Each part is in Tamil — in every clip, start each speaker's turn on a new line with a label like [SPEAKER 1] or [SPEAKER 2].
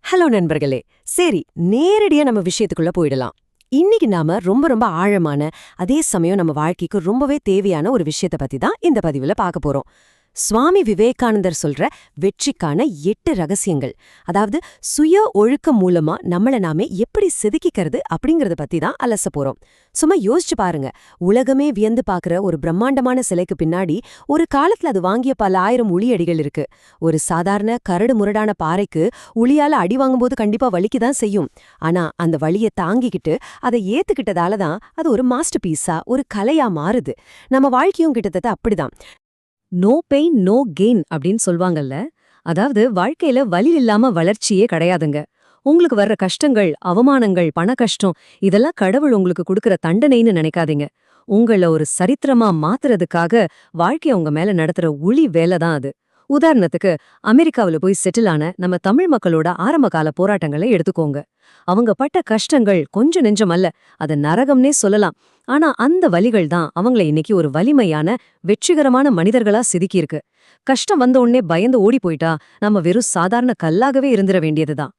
[SPEAKER 1] ஹலோ நண்பர்களே. சரி, நேரடியா நம்ம விஷயத்துக்குள்ள போயிடலாம். இன்னைக்கு நாம ரொம்ப ரொம்ப ஆழமான, அதே சமயம் நம்ம வாழ்க்கைக்கு ரொம்பவே தேவையான ஒரு விஷயத்த பத்தி தான் இந்த பதிவுல பார்க்க போறோம். சுவாமி விவேகானந்தர் சொல்ற வெற்றிக்கான 8 ரகசியங்கள். அதாவது சுய ஒழுக்கம் மூலமா நம்மள நாமே எப்படி செதுக்கிக்கிறது அப்படிங்கறத பத்தி தான் அலச போறோம். சும்மா யோசிச்சு பாருங்க. உலகமே வியந்து பார்க்குற ஒரு பிரம்மாண்டமான சிலைக்கு பின்னாடி ஒரு காலத்துல அது வாங்கிய பல ஆயிரம் உளியடிகள் இருக்கு. ஒரு சாதாரண கரடு முரடான பாறைக்கு உளியால அடி வாங்கும்போது கண்டிப்பா வலிக்குதான் செய்யும். ஆனா அந்த வலியை தாங்கிக்கிட்டு அதை ஏத்துக்கிட்டதால தான் அது ஒரு மாஸ்டர் பீஸா, ஒரு கலையா மாறுது. நம்ம வாழ்க்கையும் கிட்டத்தட்ட அப்படிதான். நோ பெயின் நோ கெயின் அப்படின்னு சொல்வாங்கல்ல. அதாவது வாழ்க்கையில வலி இல்லாம வளர்ச்சியே கிடையாதுங்க. உங்களுக்கு வர்ற கஷ்டங்கள், அவமானங்கள், பண கஷ்டம் இதெல்லாம் கடவுள் உங்களுக்கு கொடுக்கற தண்டனைன்னு நினைக்காதீங்க. உங்கள ஒரு சரித்திரமா மாத்துறதுக்காக வாழ்க்கைய உங்க மேல நடத்துற உளி வேலை தான் அது. உதாரணத்துக்கு, அமெரிக்காவுல போய் செட்டில் ஆன நம்ம தமிழ் மக்களோட ஆரம்பகால போராட்டங்களை எடுத்துக்கோங்க. அவங்க பட்ட கஷ்டங்கள் கொஞ்சம் நெஞ்சம் அல்ல, அத நரகம்னே சொல்லலாம். ஆனா அந்த வலிகள் தான் அவங்கள இன்னைக்கு ஒரு வலிமையான, வெற்றிகரமான மனிதர்களா செதுக்கியிருக்கு. கஷ்டம் வந்த உடனே பயந்து ஓடி போயிட்டா நம்ம வெறும் சாதாரண கல்லாகவே இருந்துட வேண்டியதுதான்.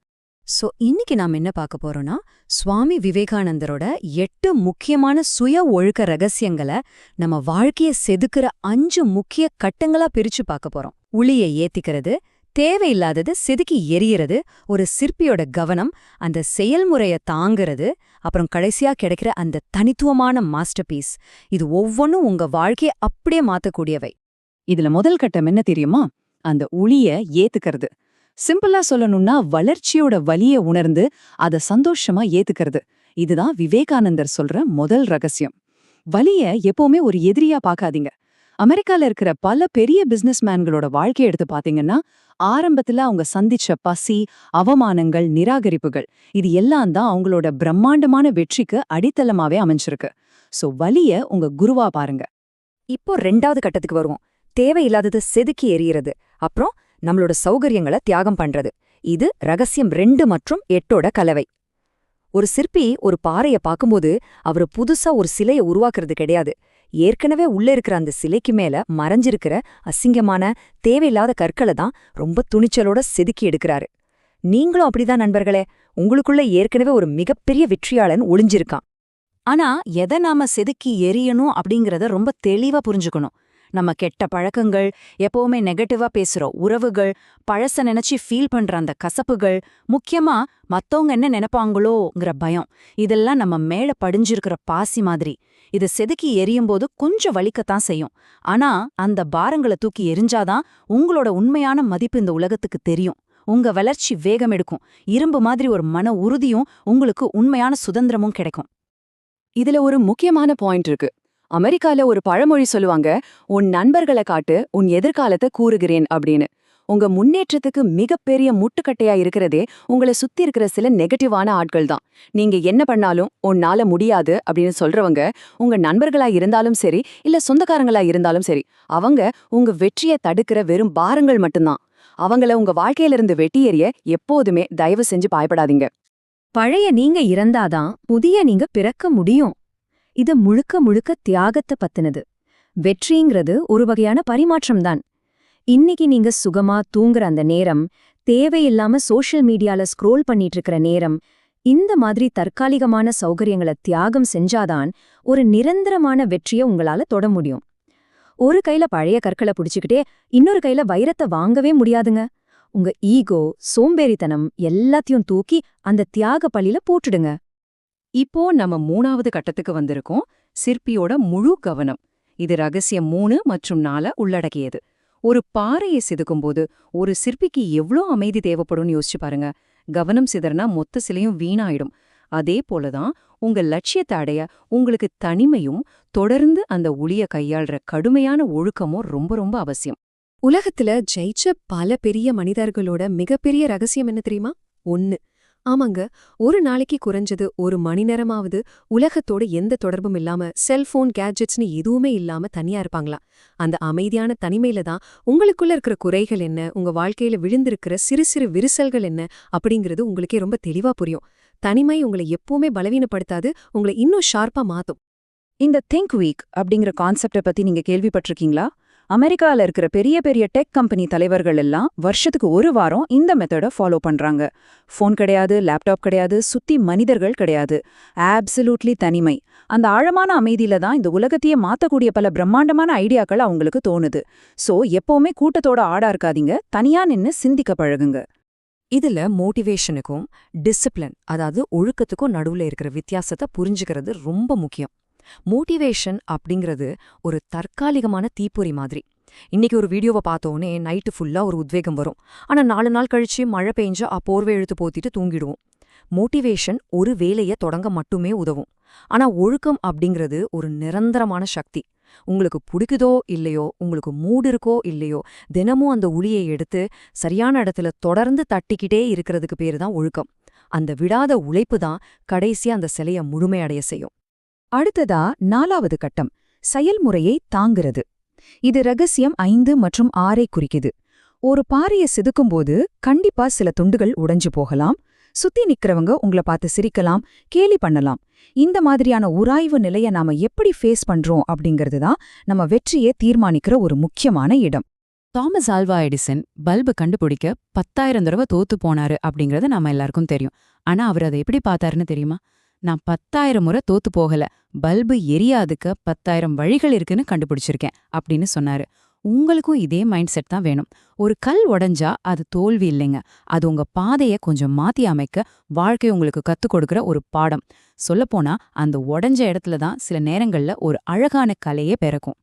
[SPEAKER 1] இன்னைக்கு நாம என்ன பார்க்க போறோம்னா, சுவாமி விவேகானந்தரோட 8 முக்கியமான சுய ஒழுக்க ரகசியங்களை நம்ம வாழ்க்கைய செதுக்குற 5 முக்கிய கட்டங்களா பிரிச்சு பார்க்க போறோம். உளிய ஏத்திக்கிறது, தேவையில்லாதது செதுக்கி எரியறது, ஒரு சிற்பியோட கவனம், அந்த செயல்முறைய தாங்கிறது, அப்புறம் கடைசியா கிடைக்கிற அந்த தனித்துவமான மாஸ்டர் பீஸ். இது ஒவ்வொன்றும் உங்க வாழ்க்கைய அப்படியே மாத்தக்கூடியவை.
[SPEAKER 2] இதுல முதல் கட்டம் என்ன தெரியுமா? அந்த உளிய ஏத்துக்கிறது. சிம்பிளா சொல்லணும்னா வளர்ச்சியோட வலிய உணர்ந்து அத சந்தோஷமா ஏத்துக்கிறது. இதுதான் விவேகானந்தர் சொல்ற முதல் ரகசியம். வலிய எப்பவுமே ஒரு எதிரியா பார்க்காதீங்க. அமெரிக்கால இருக்கிற பல பெரிய பிசினஸ்மேன்களோட வாழ்க்கைய எடுத்து பாத்தீங்கன்னா, ஆரம்பத்துல அவங்க சந்திச்ச பசி, அவமானங்கள், நிராகரிப்புகள் இது எல்லாம் தான் அவங்களோட பிரம்மாண்டமான வெற்றிக்கு அடித்தளமாவே அமைஞ்சிருக்கு. வலிய உங்க குருவா பாருங்க.
[SPEAKER 3] இப்போ 2வது கட்டத்துக்கு வருவோம். தேவையில்லாதது செதுக்கி எறியறது, அப்புறம் நம்மளோட சௌகரியங்களை தியாகம் பண்றது. இது ரகசியம் 2 மற்றும் 8ஓட கலவை. ஒரு சிற்பி ஒரு பாறைய பார்க்கும்போது அவரு புதுசா ஒரு சிலைய உருவாக்குறது கிடையாது. ஏற்கனவே உள்ள இருக்கிற அந்த சிலைக்கு மேல மறைஞ்சிருக்கிற அசிங்கமான, தேவையில்லாத கற்களை தான் ரொம்ப துணிச்சலோட செதுக்கி எடுக்கிறாரு. நீங்களும் அப்படிதான் நண்பர்களே. உங்களுக்குள்ள ஏற்கனவே ஒரு மிகப்பெரிய வெற்றியாளன் ஒளிஞ்சிருக்கான்.
[SPEAKER 4] ஆனா எதை நாம செதுக்கி எரியணும் அப்படிங்கறத ரொம்ப தெளிவா புரிஞ்சுக்கணும். நம்ம கெட்ட பழக்கங்கள், எப்பவுமே நெகட்டிவா பேசுற உறவுகள், பழச நினைச்சு ஃபீல் பண்ற அந்த கசப்புகள், முக்கியமா மத்தவங்க என்ன நினைப்பாங்களோங்கிற பயம், இதெல்லாம் நம்ம மேல படிஞ்சிருக்கிற பாசி மாதிரி. இது செதுக்கி எரியும்போது கொஞ்சம் வலிக்கத்தான் செய்யும். ஆனா அந்த பாரங்களை தூக்கி எரிஞ்சாதான் உங்களோட உண்மையான மதிப்பு இந்த உலகத்துக்கு தெரியும். உங்க வளர்ச்சி வேகம் எடுக்கும். இரும்பு மாதிரி ஒரு மன உறுதியும் உங்களுக்கு உண்மையான சுதந்திரமும் கிடைக்கும்.
[SPEAKER 2] இதுல ஒரு முக்கியமான பாயிண்ட் இருக்கு. அமெரிக்கால ஒரு பழமொழி சொல்லுவாங்க, உன் நண்பர்களை காட்டு, உன் எதிர்காலத்தை கூறுகிறேன் அப்படின்னு. உங்க முன்னேற்றத்துக்கு மிகப்பெரிய முட்டுக்கட்டையா இருக்கிறதே உங்களை சுத்தி இருக்கிற சில நெகட்டிவான ஆட்கள் தான். நீங்க என்ன பண்ணாலும் உன்னால முடியாது அப்படின்னு சொல்றவங்க உங்க நண்பர்களா இருந்தாலும் சரி, இல்ல சொந்தக்காரங்களா இருந்தாலும் சரி, அவங்க உங்க வெற்றியை தடுக்கிற வெறும் பாரங்கள் மட்டும்தான். அவங்கள உங்க வாழ்க்கையிலிருந்து வெட்டி எறிய எப்போதுமே தயவு செஞ்சு பயப்படாதீங்க.
[SPEAKER 3] பழைய நீங்க இறந்தாதான் புதிய நீங்க பிறக்க முடியும். இது முழுக்க முழுக்க தியாகத்தை பத்தினது. வெற்றிங்கிறது ஒரு வகையான பரிமாற்றம்தான். இன்னைக்கு நீங்க சுகமா தூங்குற அந்த நேரம், தேவையில்லாம சோஷியல் மீடியால ஸ்க்ரோல் பண்ணிட்டு இருக்கிற நேரம், இந்த மாதிரி தற்காலிகமான சௌகரியங்களை தியாகம் செஞ்சாதான் ஒரு நிரந்தரமான வெற்றியை உங்களால தொட முடியும். ஒரு கையில பழைய கற்களை பிடிச்சுக்கிட்டே இன்னொரு கையில வைரத்தை வாங்கவே முடியாதுங்க. உங்க ஈகோ, சோம்பேறித்தனம் எல்லாத்தையும் தூக்கி அந்த தியாக பள்ளியில போட்டுடுங்க.
[SPEAKER 2] இப்போ நம்ம 3வது கட்டத்துக்கு வந்திருக்கோம். சிற்பியோட முழு கவனம். இது ரகசியம் 3 மற்றும் 4 உள்ளடக்கியது. ஒரு பாறையை செதுக்கும்போது ஒரு சிற்பிக்கு எவ்ளோ அமைதி தேவைப்படும்னு யோசிச்சு பாருங்க. கவனம் சிதறனா மொத்த சிலையும் வீணாயிடும். அதே போலதான் உங்க லட்சியத்தை அடைய உங்களுக்கு தனிமையும் தொடர்ந்து அந்த உளிய கையாள்ற கடுமையான ஒழுக்கமும் ரொம்ப ரொம்ப அவசியம்.
[SPEAKER 1] உலகத்துல ஜெயிச்ச பல பெரிய மனிதர்களோட மிகப்பெரிய ரகசியம் என்ன தெரியுமா? 1. ஆமாங்க, ஒரு நாளைக்கு குறைஞ்சது 1 மணி நேரமாவது உலகத்தோட எந்த தொடர்பும் இல்லாம, செல்போன், கேட்ஜெட்ஸ்னு எதுவுமே இல்லாம தனியா இருப்பாங்களா. அந்த அமைதியான தனிமையில தான் உங்களுக்குள்ள இருக்கிற குறைகள் என்ன, உங்க வாழ்க்கையில விழுந்திருக்கிற சிறு சிறு விரிசல்கள் என்ன அப்படிங்கிறது உங்களுக்கே ரொம்ப தெளிவா புரியும். தனிமை உங்களை எப்பவுமே பலவீனப்படுத்தாது, உங்களை இன்னும் ஷார்ப்பா மாத்தும்.
[SPEAKER 4] இந்த திங்க் வீக் அப்படிங்கிற கான்செப்டை பத்தி நீங்க கேள்விப்பட்டிருக்கீங்களா?
[SPEAKER 2] அமெரிக்கால இருக்கிற பெரிய பெரிய டெக் கம்பெனி தலைவர்கள் எல்லாம் வருஷத்துக்கு ஒரு வாரம் இந்த மெத்தடை ஃபாலோ பண்றாங்க. ஃபோன் கிடையாது, லேப்டாப் கிடையாது, சுத்தி மனிதர்கள் கிடையாது. ஆப்சல்யூட்லி தனிமை. அந்த ஆழமான அமைதியில தான் இந்த உலகத்தையே மாத்தக்கூடிய பல பிரம்மாண்டமான ஐடியாக்கள் அவங்களுக்கு தோணுது. சோ எப்பவுமே கூட்டத்தோட ஆடா இருக்காதீங்க, தனியா நின்னு சிந்திக்க பழகுங்க.
[SPEAKER 1] இதுல மோட்டிவேஷனுக்கும் டிசிப்ளின், அதாவது ஒழுக்கத்துக்கும் நடுவுல இருக்கிற வித்தியாசத்தை புரிஞ்சுக்கிறது ரொம்ப முக்கியம். மோட்டிவேஷன் அப்படிங்கிறது ஒரு தற்காலிகமான தீப்பொறி மாதிரி. இன்னைக்கு ஒரு வீடியோவை பார்த்தோன்னே நைட்டு ஃபுல்லா ஒரு உத்வேகம் வரும். ஆனா 4 நாள் கழிச்சு மழை பெஞ்சா போர்வை இழுத்து போத்திட்டு தூங்கிடுவோம். மோட்டிவேஷன் ஒரு வேலையை தொடங்க மட்டுமே உதவும். ஆனா ஒழுக்கம் அப்படிங்கிறது ஒரு நிரந்தரமான சக்தி. உங்களுக்கு பிடிக்குதோ இல்லையோ, உங்களுக்கு மூடு இருக்கோ இல்லையோ, தினமும் அந்த உளியை எடுத்து சரியான இடத்துல தொடர்ந்து தட்டிக்கிட்டே இருக்கிறதுக்கு பேரு தான் ஒழுக்கம். அந்த விடாத உழைப்பு தான் கடைசியா அந்த சிலைய முழுமையடைய செய்யும்.
[SPEAKER 2] அடுத்ததா 4வது கட்டம், செயல்முறையை தாங்கிறது. இது ரகசியம் 5 மற்றும் 6 குறிக்குது. ஒரு பாறையை செதுக்கும்போது கண்டிப்பா சில துண்டுகள் உடைஞ்சு போகலாம். சுத்தி நிக்கிறவங்க உங்கள பார்த்து சிரிக்கலாம், கேலி பண்ணலாம். இந்த மாதிரியான உராய்வு நிலைய நாம எப்படி ஃபேஸ் பண்றோம் அப்படிங்கிறது தான் நம்ம வெற்றியை தீர்மானிக்கிற ஒரு முக்கியமான இடம்.
[SPEAKER 5] தாமஸ் ஆல்வா எடிசன் பல்பு கண்டுபிடிக்க 10,000 தடவை தோத்து போனாரு அப்படிங்கறது நம்ம எல்லாருக்கும் தெரியும். ஆனா அவர் அதை எப்படி பார்த்தாருன்னு தெரியுமா? நான் 10,000 முறை தோத்து போகல, பல்பு எரியாதுக்கு 10,000 வழிகள் இருக்குன்னு கண்டுபிடிச்சிருக்கேன் அப்படின்னு சொன்னாரு. உங்களுக்கும் இதே மைண்ட் செட் தான் வேணும். ஒரு கல் உடைஞ்சா அது தோல்வி இல்லைங்க, அது உங்க பாதைய கொஞ்சம் மாத்தி அமைக்க வாழ்க்கை உங்களுக்கு கத்துக் கொடுக்கிற ஒரு பாடம். சொல்லப்போனா அந்த உடைஞ்ச இடத்துல தான் சில நேரங்கள்ல ஒரு அழகான கலையே பிறக்கும்.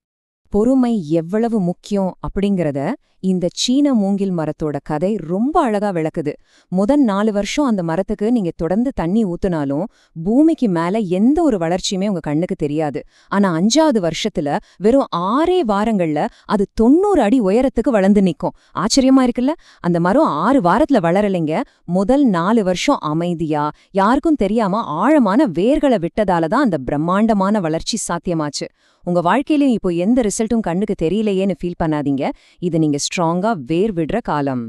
[SPEAKER 3] பொறுமை எவ்வளவு முக்கியம் அப்படிங்கறத இந்த சீன மூங்கில் மரத்தோட கதை ரொம்ப அழகா விளக்குது. முதல் 4 வருஷம் அந்த மரத்துக்கு நீங்க தொடர்ந்து தண்ணி ஊத்துனாலும் பூமிக்கு மேல எந்த ஒரு வளர்ச்சியுமே உங்க கண்ணுக்கு தெரியாது. ஆனா 5வது வருஷத்துல வெறும் 6 வாரங்கள்ல அது 90 அடி உயரத்துக்கு வளர்ந்து நிக்கும். ஆச்சரியமா இருக்குல்ல? அந்த மரம் 6 வாரத்துல வளரலைங்க. முதல் 4 வருஷம் அமைதியா, யாருக்கும் தெரியாம ஆழமான வேர்களை விட்டதாலதான் அந்த பிரம்மாண்டமான வளர்ச்சி சாத்தியமாச்சு. உங்க வாழ்க்கையிலும் இப்போ எந்த ரிசல்ட்டும் கண்ணுக்கு தெரியலையேன்னு ஃபீல் பண்ணாதீங்க. இது நீங்க ஸ்ட்ராங்கா வேர் விடுற காலம்.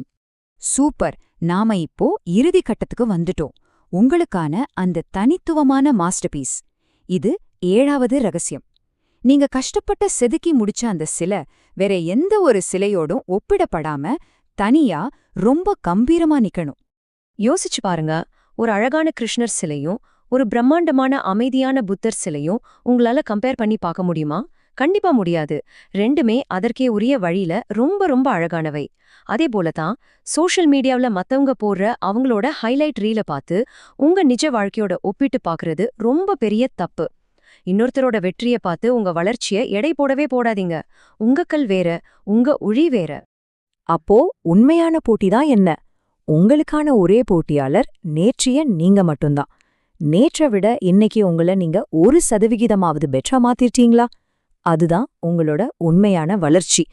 [SPEAKER 4] சூப்பர். நாம இப்போ இறுதி கட்டத்துக்கு வந்துட்டோம். உங்களுக்கான அந்த தனித்துவமான மாஸ்டர்பீஸ். இது 7வது ரகசியம். நீங்க கஷ்டப்பட்ட செதுக்கி முடிச்ச அந்த சிலை வேற எந்த ஒரு சிலையோடும் ஒப்பிடப்படாம தனியா ரொம்ப கம்பீரமா நிக்கணும்.
[SPEAKER 3] யோசிச்சு பாருங்க, ஒரு அழகான கிருஷ்ணர் சிலையும் ஒரு பிரம்மாண்டமான அமைதியான புத்தர் சிலையும் உங்களால கம்பேர் பண்ணி பார்க்க முடியுமா? கண்டிப்பா முடியாது. ரெண்டுமே அதற்கே உரிய வழியில ரொம்ப ரொம்ப அழகானவை. அதே போலதான் சோஷியல் மீடியாவுல மத்தவங்க போடுற அவங்களோட ஹைலைட் ரீல பார்த்து உங்க நிஜ வாழ்க்கையோட ஒப்பிட்டு பார்க்கறது ரொம்ப பெரிய தப்பு. இன்னொருத்தரோட வெற்றியை பார்த்து உங்க வளர்ச்சியை எடை போடவே போடாதீங்க. உங்க கல் வேற, உங்க உழி வேற.
[SPEAKER 1] அப்போ உண்மையான போட்டிதான் என்ன? உங்களுக்கான ஒரே போட்டியாளர் நேற்றைய நீங்க மட்டும்தான். நேற்றை விட இன்னைக்கு உங்களை நீங்க 1% பெட்டரா மாத்திட்டீங்களா? அதுதான் உங்களோட உண்மையான வளர்ச்சி.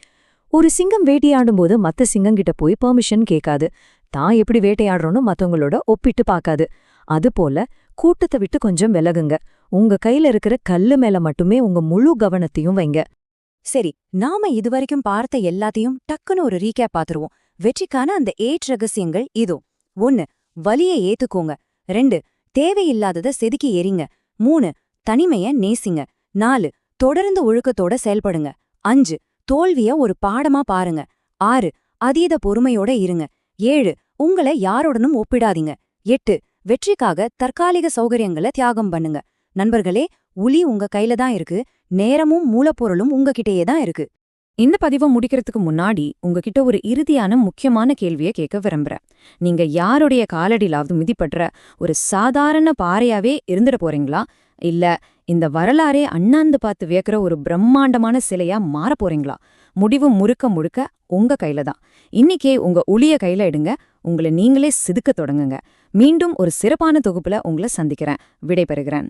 [SPEAKER 1] ஒரு சிங்கம் வேட்டையாடும்போது மத்த சிங்கங்கிட்ட போய் பெர்மிஷன் கேட்காது. தான் எப்படி வேட்டையாடுறோன்னு மத்தவங்களோட ஒப்பிட்டு பார்க்காது. அதுபோல கூட்டத்தை விட்டு கொஞ்சம் விலகுங்க. உங்க கையில இருக்கிற கல்லு மேல மட்டுமே உங்க முழு கவனத்தையும் வைங்க.
[SPEAKER 4] சரி, நாம இதுவரைக்கும் பார்த்த எல்லாத்தையும் டக்குன்னு ஒரு ரீகேப் பாத்துருவோம். வெற்றிக்கான அந்த 8 ரகசியங்கள் இதோ. 1. வலியை ஏத்துக்கோங்க. 2. தேவையில்லாதத செதுக்கி எறிங்க. 3. தனிமைய நேசிங்க. 4. தொடர்ந்து ஒழுக்கத்தோட செயல்படுங்க. 5. தோல்விய ஒரு பாடமா பாருங்க. 6. அதீத பொறுமையோட இருங்க. 7. உங்களை யாரோடனும் ஒப்பிடாதீங்க. 8. வெற்றிக்காக தற்காலிக சௌகரியங்களை தியாகம் பண்ணுங்க. நண்பர்களே, உளி உங்க கையில தான் இருக்கு. நேரமும் மூலப்பொருளும் உங்ககிட்டயே தான் இருக்கு.
[SPEAKER 3] இந்த பதிவை முடிக்கிறதுக்கு முன்னாடி உங்ககிட்ட ஒரு இறுதியான முக்கியமான கேள்வியை கேட்க விரும்புறேன். நீங்க யாருடைய காலடியிலாவது மிதிப்படுற ஒரு சாதாரண பாறையாவே இருந்துட போறீங்களா? இல்ல இந்த வரலாறே அண்ணாந்து பார்த்து வியக்கிற ஒரு பிரம்மாண்டமான சிலையா மாற போறீங்களா? முடிவு முழுக்க முழுக்க உங்க கையில தான். இன்னைக்கே உங்க உளிய கையில எடுங்க. உங்களை நீங்களே செதுக்க தொடங்குங்க. மீண்டும் ஒரு சிறப்பான தொகுப்புல உங்களை சந்திக்கிறேன். விடைபெறுகிறேன்.